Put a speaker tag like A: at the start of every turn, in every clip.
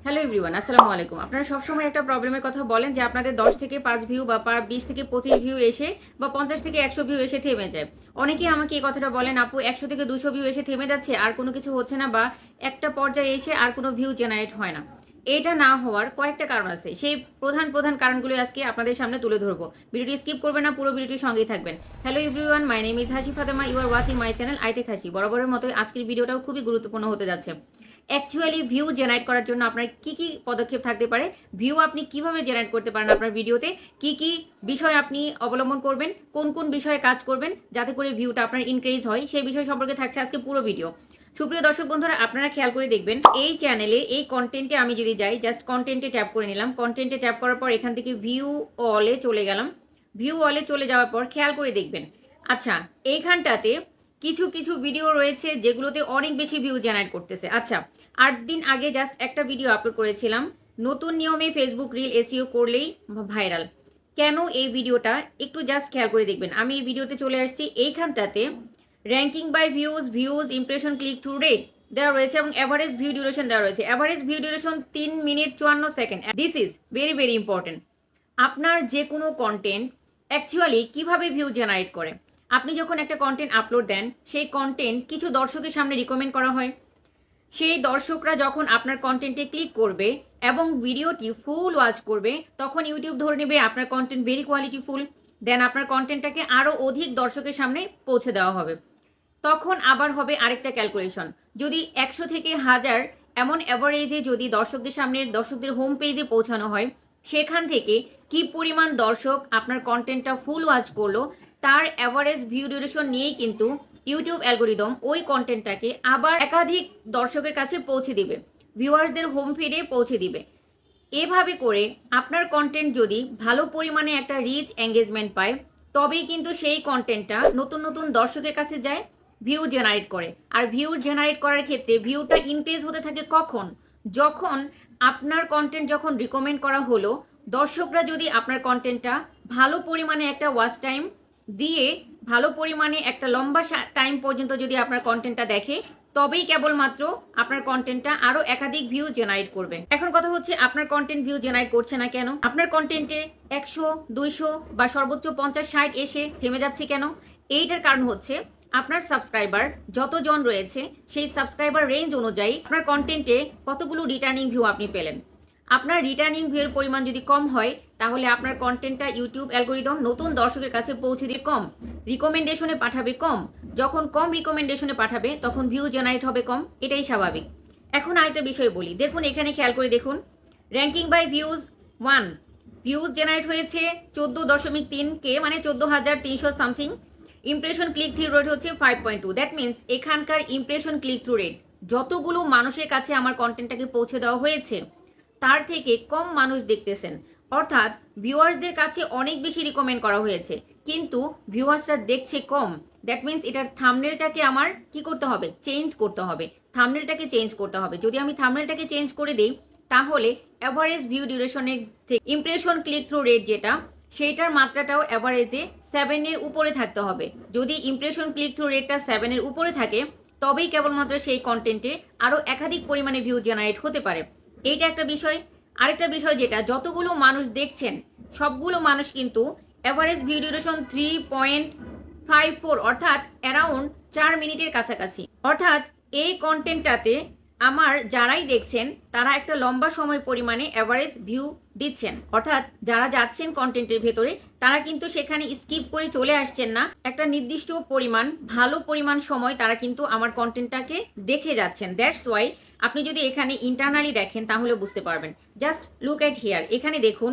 A: Hello everyone, আসসালামু আলাইকুম। আপনারা সবসময় একটা প্রবলেমের কথা বলেন যে আপনাদের 10 থেকে 5 ভিউ বা 20 থেকে 25 ভিউ এসে বা 50 থেকে 100 ভিউ এসে থেমে যায়। অনেকেই আমাকে এই কথাটা বলেন, আপু 100 থেকে 200 ভিউ এসে থেমে যাচ্ছে, আর কোনো কিছু হচ্ছে না, বা একটা পর্যায়ে এসে আর কোনো ভিউ জেনারেট হয় না। এটা না হওয়ার কয়েকটা কারণ আছে। সেই প্রধান প্রধান কারণগুলো আজকে আপনাদের সামনে তুলে ধরবো। ভিডিওটি স্কিপ করবেন না, পুরো ভিডিওটির সঙ্গেই থাকবেন। Hello everyone, my name is Hasi Fatema, you are watching my channel আইতে হাসি। বরাবরের মতোই আজকের ভিডিওটাও খুবই গুরুত্বপূর্ণ হতে যাচ্ছে। অ্যাকচুয়ালি ভিউ জেনারেট করার জন্য আপনার কি কি পদক্ষেপ থাকতে পারে, ভিউ আপনি কিভাবে জেনারেট করতে পারেন আপনার ভিডিওতে, কি কি বিষয় আপনি অবলম্বন করবেন, কোন কোন বিষয়ে কাজ করবেন যাতে করে ভিউটা আপনার ইনক্রিজ হয়, সেই বিষয় সম্পর্কে থাকছে আজকে পুরো ভিডিও। সুপ্রিয় দর্শক বন্ধুরা, আপনারা খেয়াল করে দেখবেন এই চ্যানেলে এই কন্টেন্টে আমি যদি যাই, জাস্ট কন্টেন্টে ট্যাপ করে নিলাম। কন্টেন্টে ট্যাপ করার পর এখান থেকে ভিউ অলে চলে গেলাম। ভিউ অলে চলে যাওয়ার পর খেয়াল করে দেখবেন, আচ্ছা এইখানটাতে কিছু কিছু ভিডিও রয়েছে যেগুলোতে অনেক বেশি ভিউ জেনারেট করতেছে। আচ্ছা, 8 দিন আগে জাস্ট একটা ভিডিও আপলোড করেছিলাম, নতুন নিয়মে ফেসবুক রিল এসইও করলেই ভাইরাল। কেন এই ভিডিওটা একটু জাস্ট খেয়াল করে দেখবেন। আমি এই ভিডিওতে চলে আসছি, এইখানটাতে ranking by views impression click through rate দেওয়া রয়েছে এবং অ্যাভারেজ ভিউ ডিউরেশন দেওয়া রয়েছে। Average view duration 3 minute 54 second. This is very very important. আপনার যে কোনো কন্টেন্ট অ্যাকচুয়ালি কিভাবে ভিউ জেনারেট করে, আপনি যখন একটা কন্টেন্ট আপলোড দেন, সেই কন্টেন্ট কিছু দর্শকের সামনে রিকমেন্ড করা হয়। সেই দর্শকরা যখন আপনার কন্টেন্টে ক্লিক করবে এবং ভিডিওটি ফুল ওয়াচ করবে, তখন ইউটিউব ধরে নেবে আপনার কন্টেন্ট ভেরি কোয়ালিটিফুল। দেন আপনার কন্টেন্টটাকে আরও অধিক দর্শকের সামনে পৌঁছে দেওয়া হবে। তখন আবার হবে আরেকটা ক্যালকুলেশন, যদি 100 থেকে 1000 এমন অ্যাভারেজে যদি দর্শকদের হোম পেজে পৌঁছানো হয়, সেখান থেকে কি পরিমাণ দর্শক আপনার কন্টেন্টটা ফুল ওয়াচ করলো, তার অ্যাভারেজ ভিউ ডিউরেশন নিয়েই কিন্তু ইউটিউব অ্যালগোরিদম ওই কন্টেন্টটাকে আবার একাধিক দর্শকের কাছে পৌঁছে দিবে, ভিউয়ার্সদের হোম ফিডে পৌঁছে দিবে। এভাবে করে আপনার কন্টেন্ট যদি ভালো পরিমাণে একটা রিচ এঙ্গেজমেন্ট পায়, তবেই কিন্তু সেই কন্টেন্টটা নতুন নতুন দর্শকের কাছে যায়, ভিউ জেনারেট করে। আর ভিউ জেনারেট করার ক্ষেত্রে ভিউটা ইনক্রিজ হতে থাকে কখন, যখন আপনার কন্টেন্ট যখন রিকমেন্ড করা হলো, দর্শকরা যদি আপনার কন্টেন্টটা ভালো পরিমাণে একটা ওয়াচ টাইম দিয়ে ভালো পরিমাণে একটা লম্বা টাইম পর্যন্ত যদি আপনার কন্টেন্টটা দেখে, তবেই কেবলমাত্র আপনার কন্টেন্টটা আরো একাধিক ভিউ জেনারেট করবে। এখন কথা হচ্ছে, আপনার কন্টেন্ট ভিউ জেনারেট করছে না কেন? আপনার কন্টেন্টে 100, 200 বা সর্বোচ্চ 50, 60 এসে থেমে যাচ্ছে কেন? এইটার কারণ হচ্ছে আপনার সাবস্ক্রাইবার যতজন রয়েছে, সেই সাবস্ক্রাইবার রেঞ্জ অনুযায়ী আপনার কন্টেন্টে কতগুলো রিটার্নিং ভিউ আপনি পেলেন। আপনার রিটার্নিং ভিউর পরিমাণ যদি কম হয়, তাহলে আপনার কন্টেন্টটা ইউটিউব অ্যালগোরিদম নতুন দর্শকের কাছে পৌঁছে দিয়ে কম, রিকমেন্ডেশনে পাঠাবে কম। যখন কম রিকমেন্ডেশনে পাঠাবে, তখন ভিউ জেনারেট হবে কম, এটাই স্বাভাবিক। এখন আরেকটা বিষয় বলি, দেখুন এখানে খেয়াল করে দেখুন, ranking by views 1 views generate হয়েছে 14.3K, মানে 14,300 something. Impression click through rate হচ্ছে 5.2। দ্যাট মিনস এখানকার ইমপ্রেশন ক্লিক থ্রু রেট, যতগুলো মানুষের কাছে আমার কন্টেন্টটাকে পৌঁছে দেওয়া হয়েছে, তার থেকে কম মানুষ দেখতেছেন। অর্থাৎ ভিউয়ার্সদের কাছে অনেক বেশি রিকমেন্ড করা হয়েছে, কিন্তু ভিউয়ার্সরা দেখছে কম। দ্যাট মিনস এটার থাম্বনেলটাকে আমার কি করতে হবে? চেঞ্জ করতে হবে। থাম্বনেলটাকে চেঞ্জ করতে হবে। যদি আমি থাম্বনেলটাকে চেঞ্জ করে দিই, তাহলে অ্যাভারেজ ভিউ ডিউরেশনের থেকে ইমপ্রেশন ক্লিক থ্রু রেট যেটা, সেইটার মাত্রাটাও অ্যাভারেজে 7 এর উপরে থাকতে হবে। যদি ইমপ্রেশন ক্লিক থ্রু রেটটা 7 এর উপরে থাকে, তবেই কেবলমাত্র সেই কন্টেন্টে আরও একাধিক পরিমাণে ভিউ জেনারেট হতে পারে। এইটা একটা বিষয়। আরেকটা বিষয় যেটা, যতগুলো মানুষ দেখছেন, সবগুলো মানুষ কিন্তু অ্যাভারেজ ভিউ ডিউরেশন 3.54, অর্থাৎ অ্যারাউন্ড 4 মিনিটের কাছাকাছি। অর্থাৎ এই কন্টেন্টটাতে আমার যারাই দেখছেন, তারা একটা লম্বা সময় পরিমাণে অ্যাভারেজ ভিউ দিচ্ছেন। অর্থাৎ যারা যাচ্ছেন কন্টেন্টের ভেতরে, তারা কিন্তু সেখানে স্কিপ করে চলে আসছেন না, একটা নির্দিষ্ট পরিমাণ ভালো পরিমাণ সময় তারা কিন্তু আমার কন্টেন্টটাকে দেখে যাচ্ছেন। দ্যাটস ওয়াই আপনি যদি এখানে ইন্টারনালি দেখেন, তাহলে বুঝতে পারবেন। জাস্ট লুক এট হিয়ার, এখানে দেখুন,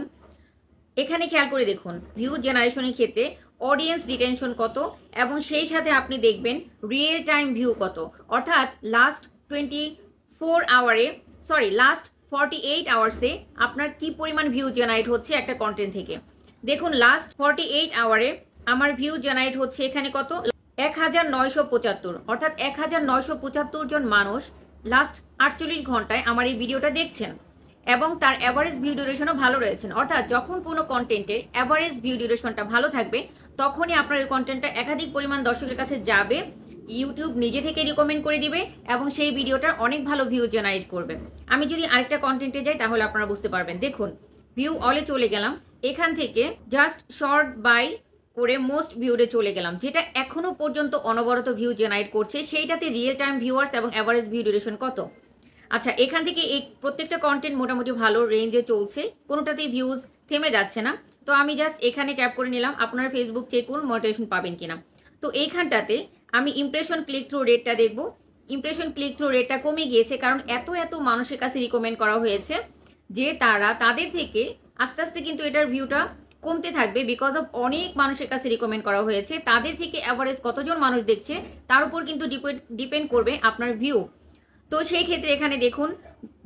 A: এখানে খেয়াল করে দেখুন ভিউ জেনারেশনের ক্ষেত্রে অডিয়েন্স রিটেনশন কত, এবং সেই সাথে আপনি দেখবেন রিয়েল টাইম ভিউ কত। অর্থাৎ লাস্ট 48 আওয়ার্সে আপনার কি পরিমাণ ভিউ জেনারেট হচ্ছে একটা কন্টেন্ট থেকে। দেখুন লাস্ট 48 আওয়ারে আমার ভিউ জেনারেট হচ্ছে এখানে কত? 1975। অর্থাৎ 1975 জন মানুষ লাস্ট 48 ঘন্টায় আমার এই ভিডিওটা দেখছেন, এবং তার অ্যাভারেজ ভিউ ডিউরেশনও ভালো রয়েছেন। অর্থাৎ যখন কোনো কন্টেন্টের অ্যাভারেজ ভিউ ডিউরেশনটা ভালো থাকবে, তখনই আপনার ওই কন্টেন্টটা একাধিক পরিমাণ দর্শকের কাছে যাবে ইউটিউব নিজে থেকে রিকমেন্ড করে দিবে এবং সেই ভিডিওটার অনেক ভালো ভিউ জেনারেট করবে। আমি যদি আরেকটা কন্টেন্টে যাই তাহলে আপনারা বুঝতে পারবেন। দেখুন, ভিউ অলে চলে গেলাম, এখান থেকে জাস্ট শর্ট বাই করে মোস্ট ভিউরে চলে গেলাম, যেটা এখনো পর্যন্ত অনবরত ভিউ জেনারেট করছে। সেইটাতে রিয়েল টাইম ভিউয়ার্স এবং অ্যাভারেজ ভিউ ডিউরেশন কত। আচ্ছা, এখান থেকে এই প্রত্যেকটা কন্টেন্ট মোটামুটি ভালো রেঞ্জে চলছে, কোনোটাতেই ভিউজ থেমে যাচ্ছে না। তো আমি জাস্ট এখানে ট্যাপ করে নিলাম, আপনার ফেসবুক চেক করুন মনিটাইজেশন পাবেন কিনা। তো এইখানটাতে আমি ইমপ্রেশন ক্লিক থ্রু রেটটা দেখবো। ইমপ্রেশন ক্লিক থ্রু রেটটা কমে গিয়েছে, কারণ এত মানুষের কাছে রিকমেন্ড করা হয়েছে যে তাদের থেকে আস্তে আস্তে কিন্তু এটার ভিউটা কমতে থাকবে, বিকজ অফ অনেক মানুষের কাছে রিকমেন্ড করা হয়েছে। তাদের থেকে অ্যাভারেজ কতজন মানুষ দেখছে তার উপর কিন্তু ডিপেন্ড করবে আপনার ভিউ। তো সেই ক্ষেত্রে এখানে দেখুন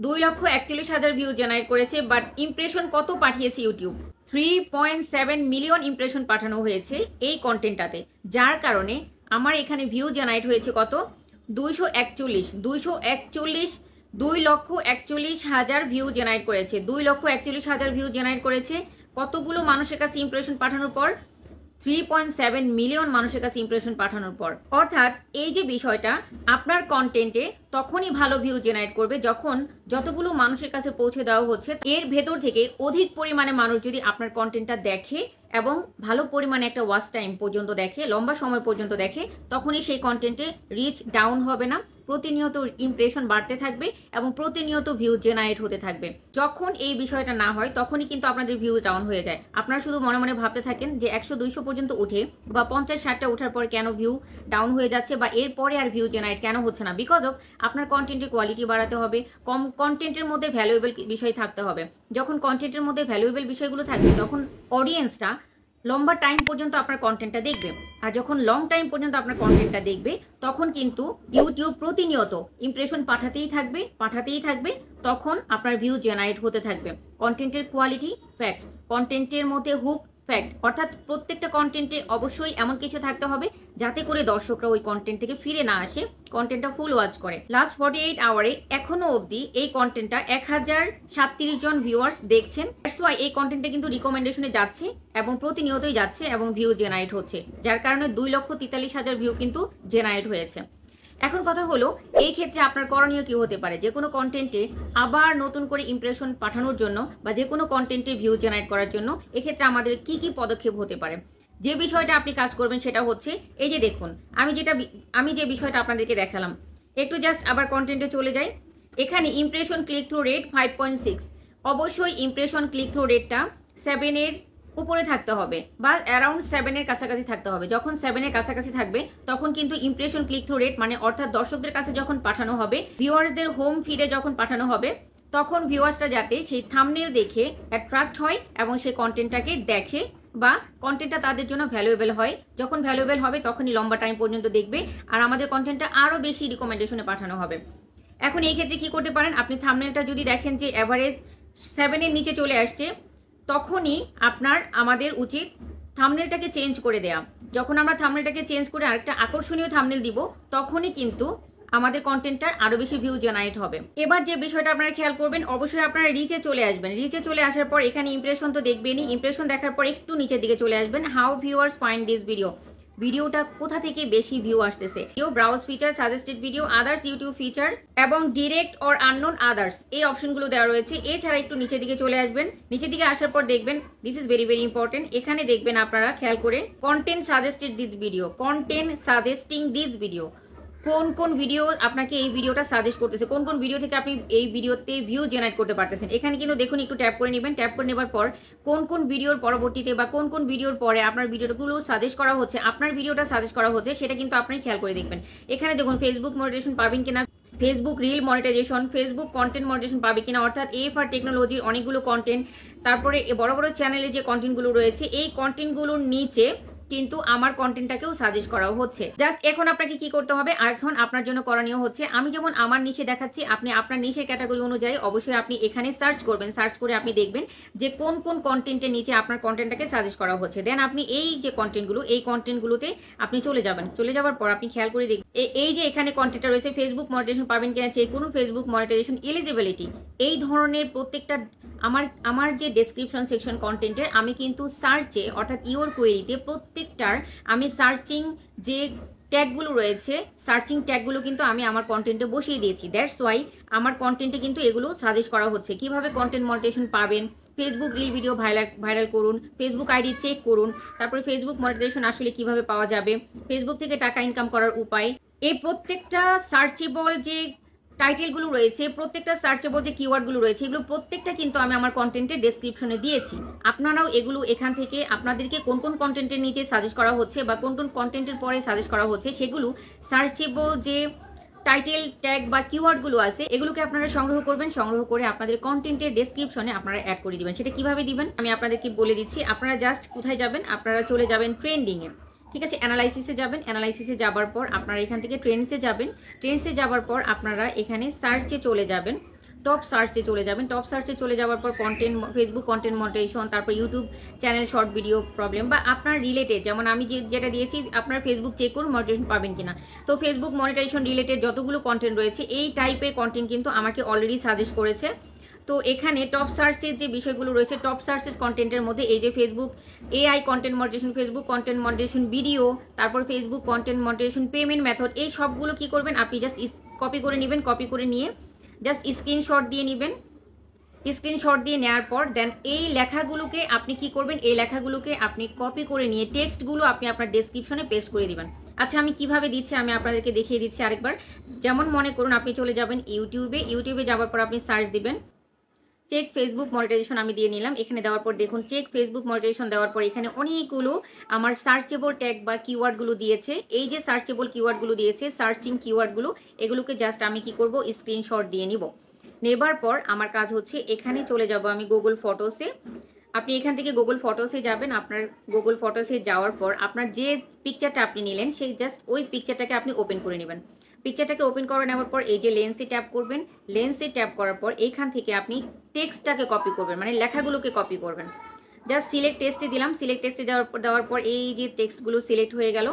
A: 2,41,000 ভিউ জেনারেট করেছে, বাট ইমপ্রেশন কত পাঠিয়েছে ইউটিউব? 3.7 মিলিয়ন ইমপ্রেশন পাঠানো হয়েছে এই কন্টেন্টটাতে, যার কারণে আমার এখানে ভিউ জেনারেট হয়েছে কত? 241 2,41,000 ভিউ জেনারেট করেছে। 2,41,000 ভিউ জেনারেট করেছে কতগুলো মানুষের কাছে ইমপ্রেশন পাঠানোর পর? 3.7 মিলিয়ন মানুষের কাছে ইমপ্রেশন পাঠানোর পর। অর্থাৎ এই যে বিষয়টা, আপনার কন্টেন্টে তখনই ভালো ভিউ জেনারেট করবে যখন যতগুলো মানুষের কাছে পৌঁছে দেওয়া হচ্ছে এর ভেতর থেকে অধিক পরিমাণে মানুষ যদি আপনার কন্টেন্টটা দেখে এবং ভালো পরিমাণে একটা ওয়াচ টাইম পর্যন্ত দেখে, লম্বা সময় পর্যন্ত দেখে, তখনই সেই কন্টেন্টে রিচ ডাউন হবে না, প্রতিনিয়ত ইমপ্রেশন বাড়তে থাকবে এবং প্রতিনিয়ত ভিউ জেনারেট হতে থাকবে। যখন এই বিষয়টা না হয় তখনই কিন্তু আপনাদের ভিউ ডাউন হয়ে যায়। আপনারা শুধু মনে মনে ভাবতে থাকেন যে 100-200 পর্যন্ত উঠে বা 50-60টা ওঠার পর কেন ভিউ ডাউন হয়ে যাচ্ছে বা এরপরে আর ভিউ জেনারেট কেন হচ্ছে না। বিকজ অফ আপনার কন্টেন্টের কোয়ালিটি বাড়াতে হবে, কম কন্টেন্টের মধ্যে ভ্যালুয়েবল বিষয় থাকতে হবে। যখন কন্টেন্টের মধ্যে ভ্যালুয়েবল বিষয়গুলো থাকবে তখন অডিয়েন্সটা লম্বা টাইম পর্যন্ত আপনার কন্টেন্টটা দেখবে। আর যখন লং টাইম পর্যন্ত আপনার কন্টেন্টটা দেখবে তখন কিন্তু ইউটিউব প্রতিনিয়ত ইমপ্রেশন পাঠাতেই থাকবে, তখন আপনার ভিউ জেনারেট হতে থাকবে। কন্টেন্টের কোয়ালিটি ফ্যাক্ট, কন্টেন্টের মধ্যে হুক ফ্যাক্ট, অর্থাৎ প্রত্যেকটা কন্টেন্টে অবশ্যই এমন কিছু থাকতে হবে যাতে করে দর্শকরা ওই কন্টেন্ট থেকে ফিরে না আসে, কন্টেন্টটা ফুল ওয়াচ করে। লাস্ট 48 আওয়ারে এখনো অবধি এই কন্টেন্টটা 1037 জন ভিউয়ার্স দেখছেন। এই কন্টেন্টটা কিন্তু রিকমেন্ডেশনে যাচ্ছে এবং প্রতিনিয়তই যাচ্ছে এবং ভিউ জেনারেট হচ্ছে, যার কারণে 2,43,000 ভিউ কিন্তু জেনারেট হয়েছে। এখন কথা হলো, এই ক্ষেত্রে আপনার করণীয় কি হতে পারে? যে কোনো কন্টেন্টে আবার নতুন করে ইমপ্রেশন পাঠানোর জন্য বা যে কোনো কন্টেন্টে ভিউ জেনারেট করার জন্য এক্ষেত্রে আমাদের কি কি পদক্ষেপ হতে পারে? যে বিষয়টা আপনি কাজ করবেন সেটা হচ্ছে, এই যে দেখুন আমি যে বিষয়টা আপনাদেরকে দেখালাম, একটু জাস্ট আবার কন্টেন্টে চলে যাই। এখানে ইমপ্রেশন ক্লিক থ্রু রেট 5.6, অবশ্যই ইমপ্রেশন ক্লিক থ্রু রেটটা 7-এর উপরে থাকতে হবে বা অ্যারাউন্ড 7-এর কাছাকাছি থাকতে হবে। যখন 7-এর কাছাকাছি থাকবে তখন কিন্তু ইমপ্রেশন ক্লিক থ্রু রেট, মানে অর্থাৎ দর্শকদের কাছে যখন পাঠানো হবে, ভিউয়ার্সদের হোম ফিডে যখন পাঠানো হবে, তখন ভিউয়ার্সটা যাতে সেই থাম্বনেল দেখে অ্যাট্রাক্ট হয় এবং সেই কন্টেন্টটাকে দেখে বা কন্টেন্টটা তাদের জন্য ভ্যালুয়েবল হয়। যখন ভ্যালুয়েবল হবে তখনই লম্বা টাইম পর্যন্ত দেখবে আর আমাদের কন্টেন্টটা আরো বেশি রিকমেন্ডেশনে পাঠানো হবে। এখন এই ক্ষেত্রে কি করতে পারেন? আপনি থাম্বনেলটা যদি দেখেন যে এভারেজ 7-এর নিচে চলে আসছে, তখনই আমাদের উচিত থাম্বনেলটাকে চেঞ্জ করে দেয়া। যখন আমরা থাম্বনেলটাকে চেঞ্জ করে আরেকটা আকর্ষণীয় থাম্বনেল দিব, তখনই কিন্তু আমাদের কন্টেন্টটার আরো বেশি ভিউ জেনারেট হবে। এবার যে বিষয়টা আপনারা খেয়াল করবেন, অবশ্যই আপনারা রিচে চলে আসবেন। রিচে চলে আসার পর এখানে ইমপ্রেশন তো দেখবেনই, ইমপ্রেশন দেখার পর একটু নিচের দিকে চলে আসবেন। How viewers find this video, ভিডিওটা কোথা থেকে বেশি ভিউ আসতেছে। Browse feature, suggested video, others YouTube feature এবং ডিরেক্ট অর আননোন আদার্স, এই অপশনগুলো দেওয়া রয়েছে। এছাড়া একটু নিচের দিকে চলে আসবেন। নিচের দিকে আসার পর দেখবেন, this is very very important, এখানে দেখবেন আপনারা খেয়াল করে content suggested this video, content suggesting this video, কোন কোন ভিডিও আপনাকে এই ভিডিওটা সাজেস্ট করতেছে, কোন কোন ভিডিও থেকে আপনি এই ভিডিওতে ভিউ জেনারেট করতে পারতেছেন। এখানে কিন্তু দেখুন, একটু ট্যাপ করে নেবেন। ট্যাপ করে নেবার পর কোন কোন ভিডিওর পরবর্তীতে বা কোন কোন ভিডিওর পরে আপনার ভিডিওগুলো সাজেস্ট করা হচ্ছে, আপনার ভিডিওটা সাজেস্ট করা হচ্ছে, সেটা কিন্তু আপনি খেয়াল করে দেখবেন। এখানে দেখুন ফেসবুক মনিটাইজেশন পাবেন কিনা, Facebook reel monetisation, Facebook content monetisation পাবে কিনা, অর্থাৎ এফআর টেকনোলজির অনেকগুলো কন্টেন্ট, তারপরে বড় বড় চ্যানেলে যে কন্টেন্টগুলো রয়েছে এই কন্টেন্টগুলোর নিচে কিন্তু আমার কন্টেন্টটাকেও সাজেস্ট করা হচ্ছে। জাস্ট এখন আপনাকে কি করতে হবে, এখন আপনার জন্য করণীয় হচ্ছে, আমি যেমন আমার নিচে দেখাচ্ছি, আপনি আপনার নিচের ক্যাটাগরি অনুযায়ী অবশ্যই আপনি এখানে সার্চ করবেন। সার্চ করে আপনি দেখবেন যে কোন কোন কন্টেন্টের নিচে আপনার কন্টেন্টটাকে সাজেস্ট করা হচ্ছে। দেন আপনি এই যে কন্টেন্টগুলো, এই কন্টেন্টগুলোতে আপনি চলে যাবেন। চলে যাওয়ার পর আপনি খেয়াল করে দেখবেন এই যে এখানে কন্টেন্টটা রয়েছে, ফেসবুক মনিটাইজেশন পাবেন কিনা চেক করুন, ফেসবুক মনিটাইজেশন এলিজিবিলিটি, এই ধরনের প্রত্যেকটা আমার যে ডেসক্রিপশন সেকশন কন্টেন্টের আমি কিন্তু সার্চে অর্থাৎ ইওর কোয়েরিতে প্রত্যেকটার আমি সার্চিং যে ট্যাগগুলো রয়েছে, সার্চিং ট্যাগগুলো কিন্তু আমি আমার কন্টেন্টে বসিয়ে দিয়েছি। দ্যাটস ওয়াই আমার কন্টেন্টে কিন্তু এগুলো সাজেস্ট করা হচ্ছে। কিভাবে কন্টেন্ট মনিটাইজেশন পাবেন, ফেসবুক রিল ভিডিও ভাইরাল করুন, ফেসবুক আইডি চেক করুন, তারপরে ফেসবুক মনিটাইজেশন আসলে কিভাবে পাওয়া যাবে, ফেসবুক থেকে টাকা ইনকাম করার উপায়, এই প্রত্যেকটা সার্চেবল যে টাইটেলগুলো রয়েছে, প্রত্যেকটা সার্চেবল যে কিওয়ার্ডগুলো রয়েছে, এগুলো প্রত্যেকটা কিন্তু আমি আমার কন্টেন্টের ডেসক্রিপশনে দিয়েছি। আপনারাও এগুলো এখান থেকে আপনাদেরকে কোন কোন কন্টেন্টের নিচে সাজেস্ট করা হচ্ছে বা কোন কোন কন্টেন্টের পরে সাজেস্ট করা হচ্ছে, সেগুলো সার্চেবল যে টাইটেল ট্যাগ বা কিওয়ার্ডগুলো আছে এগুলোকে আপনারা সংগ্রহ করবেন। সংগ্রহ করে আপনাদের কন্টেন্টের ডেসক্রিপশনে আপনারা অ্যাড করে দিবেন। সেটা কিভাবে দিবেন আমি আপনাদেরকে বলে দিচ্ছি। আপনারা জাস্ট কোথায় যাবেন, আপনারা চলে যাবেন ট্রেন্ডিংয়ে, ঠিক আছে, অ্যানালাইসিসে যাবেন। অ্যানালাইসিসে যাবার পর আপনারা এখান থেকে ট্রেন্ডসে যাবেন। ট্রেন্ডসে যাবার পর আপনারা এখানে সার্চে চলে যাবেন, টপ সার্চে চলে যাবেন। টপ সার্চে চলে যাওয়ার পর কন্টেন্ট, ফেসবুক কন্টেন্ট মনিটাইজেশন, তারপর YouTube channel short video problem বা আপনার রিলেটেড, যেমন আমি যেটা দিয়েছি আপনার ফেসবুক চেক করুন মনিটাইজেশন পাবেন কিনা। তো ফেসবুক মনিটাইজেশন রিলেটেড যতগুলো কন্টেন্ট রয়েছে এই টাইপের কন্টেন্ট কিন্তু আমাকে অলরেডি সাজেস্ট করেছে। তো এখানে টপ সার্চের যে বিষয়গুলো রয়েছে, টপ সার্চের কন্টেন্টের মধ্যে এই যে Facebook AI content monetization, Facebook content monetization video, তারপর Facebook content monetization payment method, এই সবগুলো কি করবেন আপনি জাস্ট কপি করে নেবেন। কপি করে নিয়ে জাস্ট স্ক্রিনশট দিয়ে নেবেন। স্ক্রিনশট দিয়ে নেওয়ার পর দেন এই লেখাগুলোকে আপনি কি করবেন, এই লেখাগুলোকে আপনি কপি করে নিয়ে টেক্সটগুলো আপনি আপনার ডেসক্রিপশনে পেস্ট করে দিবেন। আচ্ছা আমি কিভাবে দিচ্ছি আমি আপনাদেরকে দেখিয়ে দিচ্ছি আরেকবার। যেমন মনে করুন আপনি চলে যাবেন ইউটিউবে, ইউটিউবে যাওয়ার পর আপনি সার্চ দিবেন চেক ফেসবুক মনিটাইজেশন, আমি দিয়ে নিলাম। এখানে দেওয়ার পর দেখুন চেক ফেসবুক মনিটাইজেশন দেওয়ার পর এখানে অনেকগুলো আমার সার্চেবল ট্যাগ বা কিওয়ার্ডগুলো দিয়েছে। এই যে সার্চেবল কিওয়ার্ডগুলো দিয়েছে, সার্চিং কিওয়ার্ডগুলো, এগুলোকে জাস্ট আমি কি করব স্ক্রিনশট দিয়ে নিব। নেবার পর আমার কাজ হচ্ছে এখানে চলে যাব আমি গুগল ফটোসে। আপনি এখান থেকে গুগল ফটোসে যাবেন। আপনার গুগল ফটোসে যাওয়ার পর আপনার যে পিকচারটা আপনি নিলেন সেই জাস্ট ওই পিকচারটাকে আপনি ওপেন করে নেবেন। পিকচারটাকে ওপেন করে নেওয়ার পর এই যে লেন্সে ট্যাপ করবেন। লেন্সে ট্যাপ করার পর এইখান থেকে আপনি টেক্সটটাকে কপি করবেন, মানে লেখাগুলোকে কপি করবেন। জাস্ট সিলেক্ট টেক্সটে দিলাম। সিলেক্ট টেক্সটে দেওয়ার পর এই যে টেক্সটগুলো সিলেক্ট হয়ে গেল,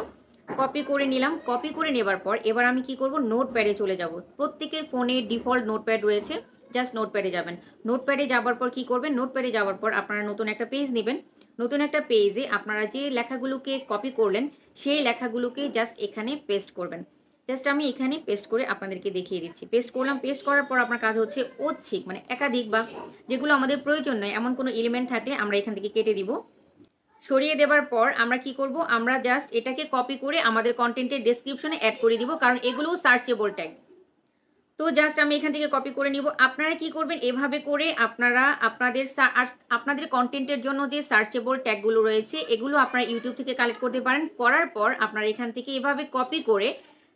A: কপি করে নিলাম। কপি করে নেবার পর এবার আমি কি করব, নোটপ্যাডে চলে যাব। প্রত্যেকের ফোনে ডিফল্ট নোটপ্যাড রয়েছে, জাস্ট নোটপ্যাডে যাবেন। নোটপ্যাডে যাবার পর কি করবেন, নোটপ্যাডে যাওয়ার পর আপনারা নতুন একটা পেজ নেবেন। নতুন একটা পেজে আপনারা যে লেখাগুলোকে কপি করলেন সেই লেখাগুলোকে জাস্ট এখানে পেস্ট করবেন। জাস্ট আমি এখানে পেস্ট করে আপনাদেরকে দেখিয়ে দিচ্ছি। পেস্ট করলাম। পেস্ট করার পর আপনার কাজ হচ্ছে ঐচ্ছিক মানে একাধিক বা যেগুলো আমাদের প্রয়োজন নয় এমন কোনো এলিমেন্ট থাকলে আমরা এখান থেকে কেটে দিব। সরিয়ে দেবার পর আমরা কি করব, আমরা জাস্ট এটাকে কপি করে আমাদের কন্টেন্টের ডেসক্রিপশনে অ্যাড করে দিব, কারণ এগুলোও সার্চেবল ট্যাগ। তো জাস্ট আমি এখান থেকে কপি করে নিব। আপনারা কি করবেন, এভাবে করে আপনারা আপনাদের কন্টেন্টের জন্য যে সার্চেবল ট্যাগগুলো রয়েছে এগুলো আপনারা ইউটিউব থেকে কালেক্ট করতে পারেন। করার পর আপনারা এখান থেকে এভাবে কপি করে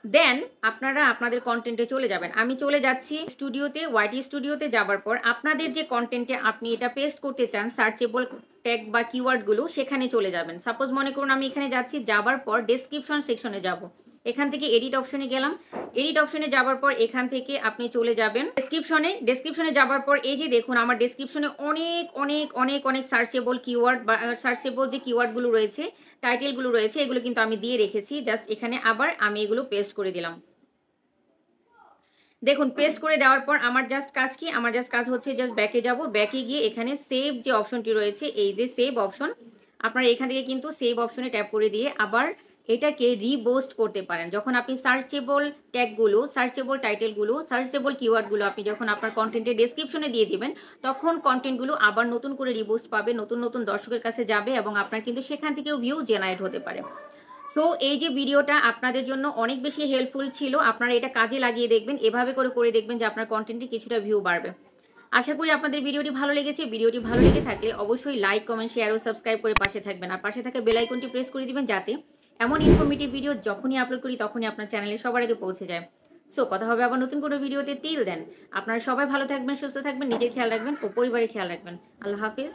A: দেন আপনারা আপনাদের কন্টেন্টে চলে যাবেন। আমি চলে যাচ্ছি স্টুডিওতে, ওয়াইটি স্টুডিওতে। যাবার পর আপনাদের যে কন্টেন্টে আপনি এটা পেস্ট করতে চান সার্চেবল ট্যাগ বা কিওয়ার্ডগুলো, সেখানে চলে যাবেন। সাপোজ মনে করুন আমি এখানে যাচ্ছি, যাবার পর ডেসক্রিপশন সেকশনে যাব। এখান থেকে এডিট অপশনে গেলাম। এডিট অপশনে যাবার পর এখান থেকে আপনি চলে যাবেন ডেসক্রিপশনে যাবার পর এই যে দেখুন আমার ডেসক্রিপশনে অনেক অনেক অনেক অনেক সার্চেবল কিওয়ার্ড বা সার্চেবল যে কিওয়ার্ডগুলো রয়েছে, টাইটেলগুলো রয়েছে, এগুলো কিন্তু আমি দিয়ে রেখেছি। জাস্ট এখানে আবার আমি এগুলো পেস্ট করে দিলাম। দেখুন পেস্ট করে দেওয়ার পর আমার জাস্ট কাজ কি, আমার জাস্ট কাজ হচ্ছে জাস্ট ব্যাকে যাব। ব্যাকে গিয়ে এখানে সেভ যে অপশনটি রয়েছে, এই যে সেভ অপশন, আপনারা এখান থেকে কিন্তু সেভ অপশনে ট্যাপ করে দিয়ে আবার এটাকে রিবোস্ট করতে পারেন। যখন আপনি সার্চেবল ট্যাগগুলো, সার্চেবল টাইটেলগুলো, সার্চেবল কিওয়ার্ডগুলো আপনি যখন আপনার কন্টেন্টের ডেসক্রিপশনে দিয়ে দিবেন, তখন কন্টেন্টগুলো আবার নতুন করে রিবোস্ট পাবে, নতুন নতুন দর্শকের কাছে যাবে এবং আপনার কিন্তু সেখান থেকেও ভিউ জেনারেট হতে পারে। সো এই যে ভিডিওটা আপনাদের জন্য অনেক বেশি হেল্পফুল ছিল। আপনারা এটা কাজে লাগিয়ে দেখবেন, এভাবে করে দেখবেন যে আপনার কন্টেন্টে কিছুটা ভিউ বাড়বে। আশা করি আপনাদের ভিডিওটি ভালো লেগেছে। ভিডিওটি ভালো লেগে থাকলে অবশ্যই লাইক, কমেন্ট, শেয়ার ও সাবস্ক্রাইব করে পাশে থাকবেন। আর পাশে থাকা বেল আইকনটি প্রেস করে দিবেন যাতে এমন ইনফরমেটিভ ভিডিও যখনই আপলোড করি তখনই আপনার চ্যানেলে সবার আগে পৌঁছে যায়। সো কথা হবে আবার নতুন কোনো ভিডিওতে। টিল দেন আপনারা সবাই ভালো থাকবেন, সুস্থ থাকবেন, নিজের খেয়াল রাখবেন ও পরিবারের খেয়াল রাখবেন। আল্লাহ হাফিজ।